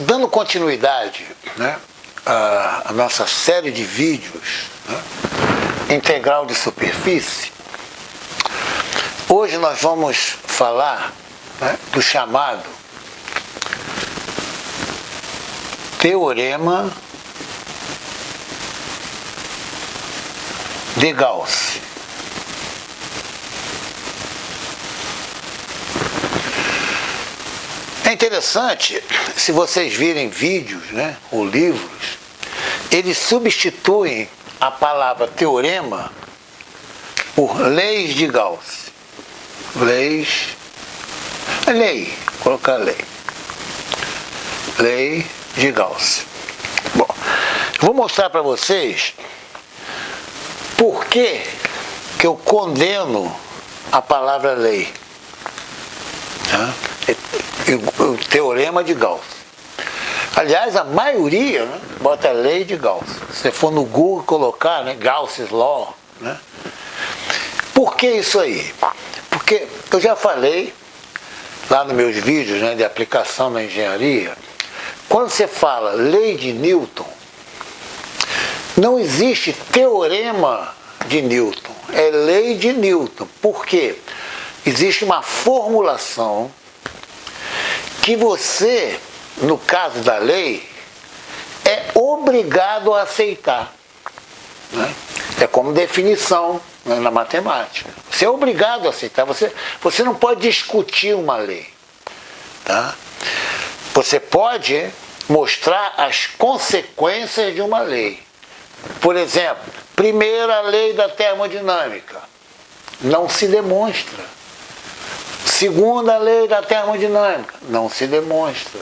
Dando continuidade, né, à nossa série de vídeos, né, integral de superfície, hoje nós vamos falar, né, do chamado Teorema de Gauss. É interessante, se vocês virem vídeos, né, ou livros, eles substituem a palavra teorema por leis de Gauss. Lei, colocar lei. Lei de Gauss. Bom, vou mostrar para vocês por que eu condeno a palavra lei. Tá? O teorema de Gauss. Aliás, a maioria, né, bota lei de Gauss. Se você for no Google colocar, né, Gauss's Law, né? Por que isso aí? Porque eu já falei lá nos meus vídeos, né, de aplicação na engenharia, quando você fala lei de Newton, não existe teorema de Newton, é lei de Newton. Por quê? Existe uma formulação que você, no caso da lei, é obrigado a aceitar. Né? É como definição, né, na matemática. Você é obrigado a aceitar, você não pode discutir uma lei. Tá? Você pode mostrar as consequências de uma lei. Por exemplo, primeira lei da termodinâmica, não se demonstra. Segunda lei da termodinâmica, não se demonstra.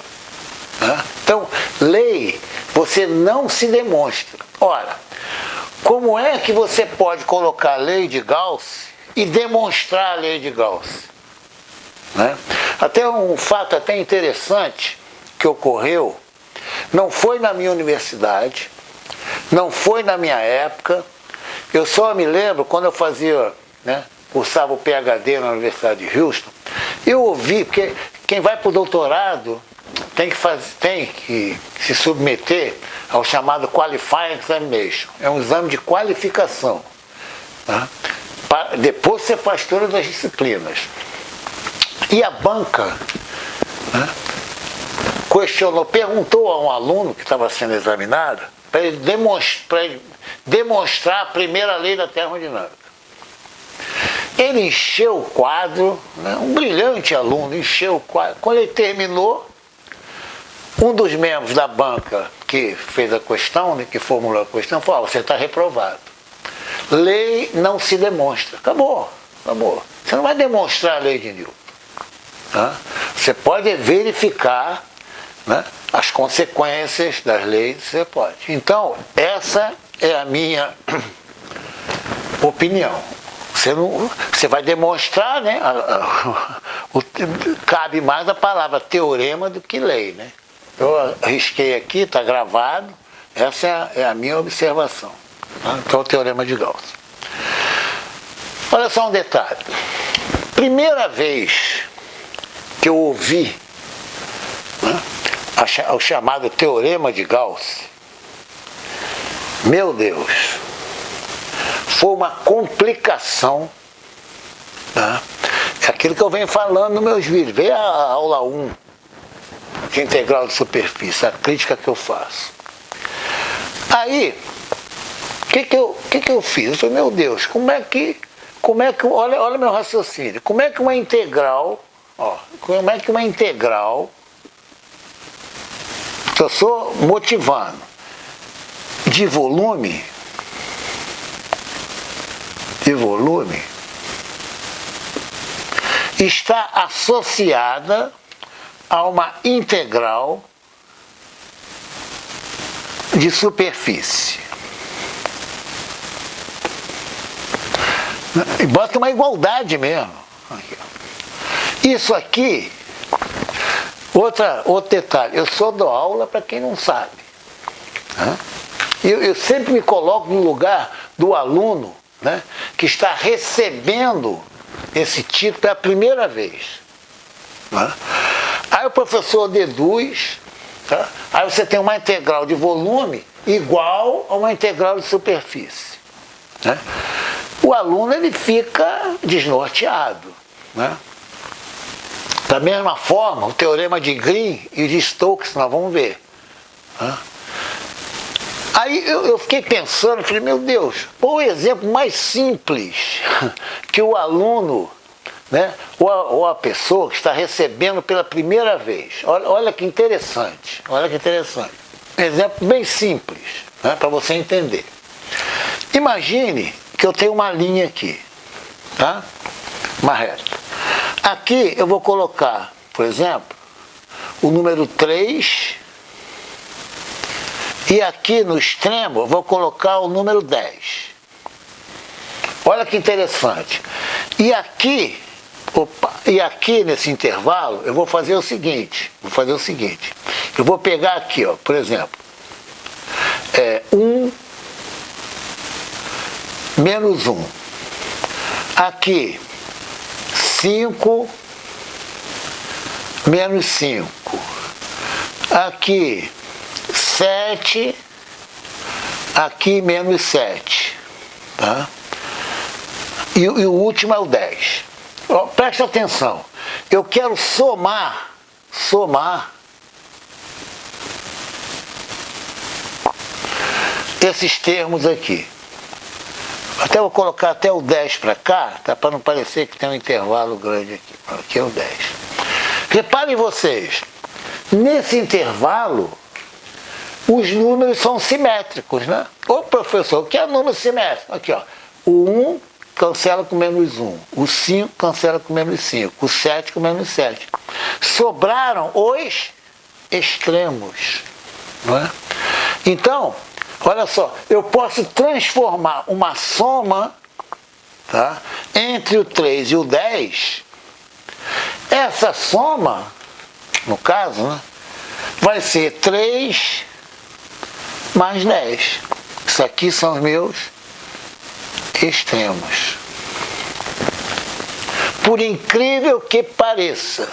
Né? Então, lei, você não se demonstra. Ora, como é que você pode colocar a lei de Gauss e demonstrar a lei de Gauss? Né? Até um fato até interessante que ocorreu, não foi na minha universidade, não foi na minha época, eu só me lembro quando eu fazia, né, cursava o PhD na Universidade de Houston, eu ouvi, porque quem vai para o doutorado tem que se submeter ao chamado Qualifying Examination. É um exame de qualificação. Tá? Depois você faz todas as disciplinas. E a banca, né, perguntou a um aluno que estava sendo examinado para ele demonstrar a primeira lei da termodinâmica. Ele encheu o quadro, né, um brilhante aluno, encheu o quadro. Quando ele terminou, um dos membros da banca que fez a questão, né, que formulou a questão, falou: você está reprovado. Lei não se demonstra. Acabou. Você não vai demonstrar a lei de Newton. Tá? Você pode verificar, né, as consequências das leis, você pode. Então, essa é a minha opinião. Você vai demonstrar, né, cabe mais a palavra teorema do que lei. Né? Eu arrisquei aqui, está gravado, essa é a minha observação. Tá? Então, o teorema de Gauss. Olha só um detalhe. Primeira vez que eu ouvi, né, o chamado teorema de Gauss, meu Deus, foi uma complicação. Tá? É aquilo que eu venho falando nos meus vídeos. Vê a aula 1 de integral de superfície, a crítica que eu faço. Aí, o que eu fiz? Eu falei, meu Deus, como é que olha meu raciocínio, como é que uma integral, eu sou motivando, de volume, está associada a uma integral de superfície. E bota uma igualdade mesmo. Isso aqui, outro detalhe, eu só dou aula para quem não sabe. Eu sempre me coloco no lugar do aluno, né, que está recebendo esse título pela primeira vez. Né? Aí o professor deduz, Tá? Aí você tem uma integral de volume igual a uma integral de superfície. Né? O aluno ele fica desnorteado. Né? Da mesma forma, o teorema de Green e de Stokes, nós vamos ver. Né? Aí eu fiquei pensando, falei, meu Deus, qual o exemplo mais simples que o aluno, né, ou a pessoa que está recebendo pela primeira vez? Olha que interessante, olha que interessante. Um exemplo bem simples, né, para você entender. Imagine que eu tenho uma linha aqui, tá? Uma reta. Aqui eu vou colocar, por exemplo, o número 3, e aqui no extremo eu vou colocar o número 10. Olha que interessante. E aqui nesse intervalo eu vou fazer o seguinte, eu vou pegar aqui, ó, por exemplo, 1 menos 1. Aqui, 5 menos 5. Aqui, 7, aqui menos 7. Tá? E o último é o 10. Ó, presta atenção. Eu quero somar esses termos aqui. Até vou colocar até o 10 para cá, tá? Para não parecer que tem um intervalo grande aqui. Aqui é o 10. Reparem vocês, nesse intervalo, os números são simétricos, né? Ô professor, o que é número simétrico? Aqui, ó. O 1 cancela com menos 1. O 5 cancela com menos 5. O 7 com menos 7. Sobraram os extremos, não é? Então, olha só, eu posso transformar uma soma, tá, entre o 3 e o 10. Essa soma, no caso, né, vai ser 3 mais 10. Isso aqui são os meus extremos. Por incrível que pareça,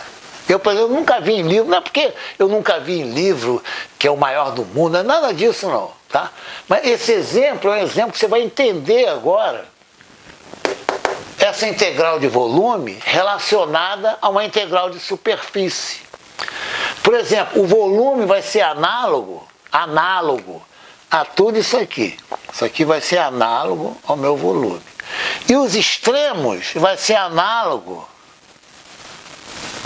eu, por exemplo, nunca vi em livro, não é porque eu nunca vi em livro que é o maior do mundo, não é nada disso não, tá? Mas esse exemplo é um exemplo que você vai entender agora, essa integral de volume relacionada a uma integral de superfície. Por exemplo, o volume vai ser análogo a tudo isso aqui. Isso aqui vai ser análogo ao meu volume. E os extremos vai ser análogo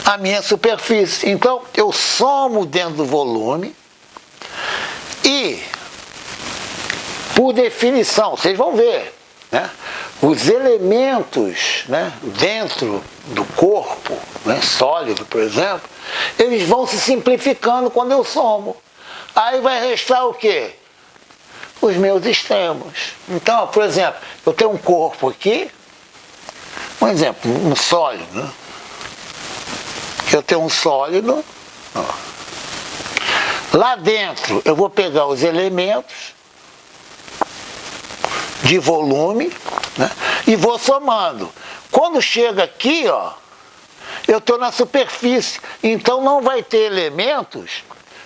à minha superfície. Então, eu somo dentro do volume e, por definição, vocês vão ver, né, os elementos, né, dentro do corpo, né, sólido, por exemplo, eles vão se simplificando quando eu somo. Aí vai restar o quê? Os meus extremos. Então, por exemplo, eu tenho um corpo aqui, um exemplo, um sólido, né? Eu tenho um sólido, ó. Lá dentro eu vou pegar os elementos de volume, né, e vou somando. Quando chega aqui, ó, eu estou na superfície, então não vai ter elementos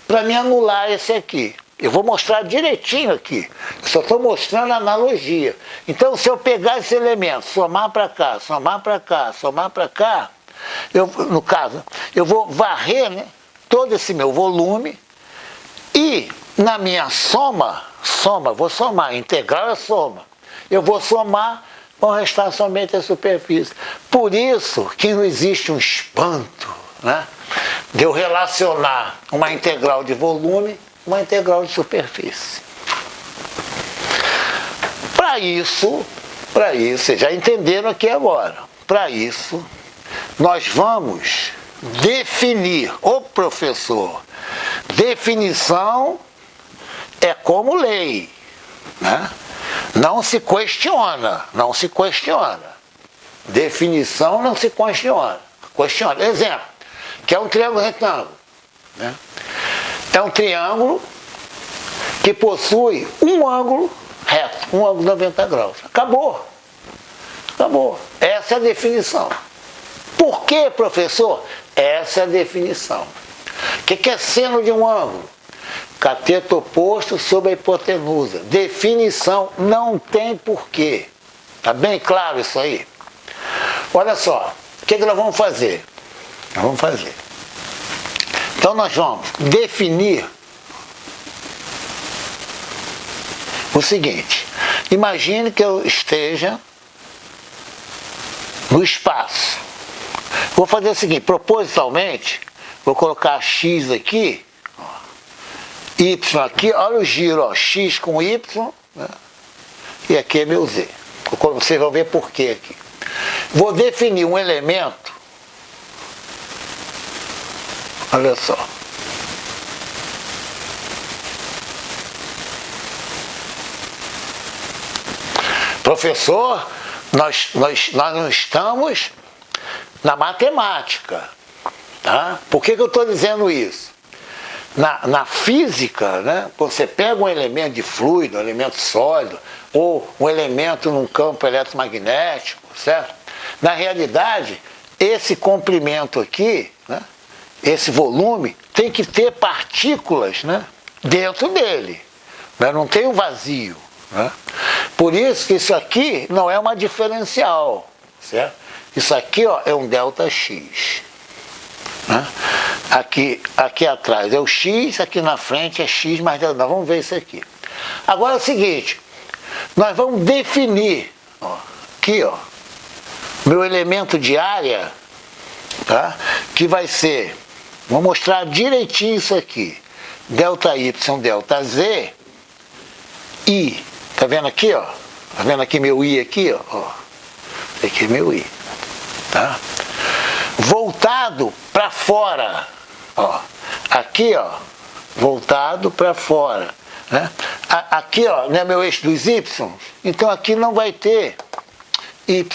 para me anular esse aqui. Eu vou mostrar direitinho aqui, eu só estou mostrando a analogia. Então, se eu pegar esse elemento, somar para cá, somar para cá, somar para cá, no caso, eu vou varrer, né, todo esse meu volume e na minha soma, vou somar, integral é soma. Eu vou somar, vão restar somente a superfície. Por isso que não existe um espanto, né, de eu relacionar uma integral de volume uma integral de superfície. Para isso, vocês já entenderam aqui agora, para isso, nós vamos definir, ô professor, definição é como lei, né? Não se questiona. Definição não se questiona. Exemplo, que é um triângulo retângulo, né? É um triângulo que possui um ângulo reto, um ângulo de 90 graus. Acabou. Essa é a definição. Por que, professor? Essa é a definição. que é seno de um ângulo? Cateto oposto sobre a hipotenusa. Definição, não tem porquê. Tá bem claro isso aí? Olha só, o que nós vamos fazer? Nós vamos fazer. Então nós vamos definir o seguinte. Imagine que eu esteja no espaço. Vou fazer o seguinte, propositalmente, vou colocar X aqui, ó, Y aqui, olha o giro, ó, X com Y, né? E aqui é meu Z. Vocês vão ver por quê aqui. Vou definir um elemento, olha só. Professor, nós não estamos na matemática, tá? Por que eu estou dizendo isso? Na física, né, você pega um elemento de fluido, um elemento sólido, ou um elemento num campo eletromagnético, certo? Na realidade, esse comprimento aqui, né, esse volume, tem que ter partículas, né, dentro dele, né? Não tem um vazio, né? Por isso que isso aqui não é uma diferencial, certo? Isso aqui, ó, é um ΔX. Né? Aqui atrás é o X, aqui na frente é X mais ΔX. Nós vamos ver isso aqui. Agora é o seguinte, nós vamos definir, ó, aqui, ó, meu elemento de área, tá? Que vai ser, vou mostrar direitinho isso aqui, ΔY, ΔZ, I. Tá vendo aqui, ó? Tá vendo aqui meu I aqui, ó? Aqui é meu I, tá? Voltado para fora, ó. Aqui, ó, voltado para fora, né? Aqui, ó, não é meu eixo dos Y, então aqui não vai ter Y,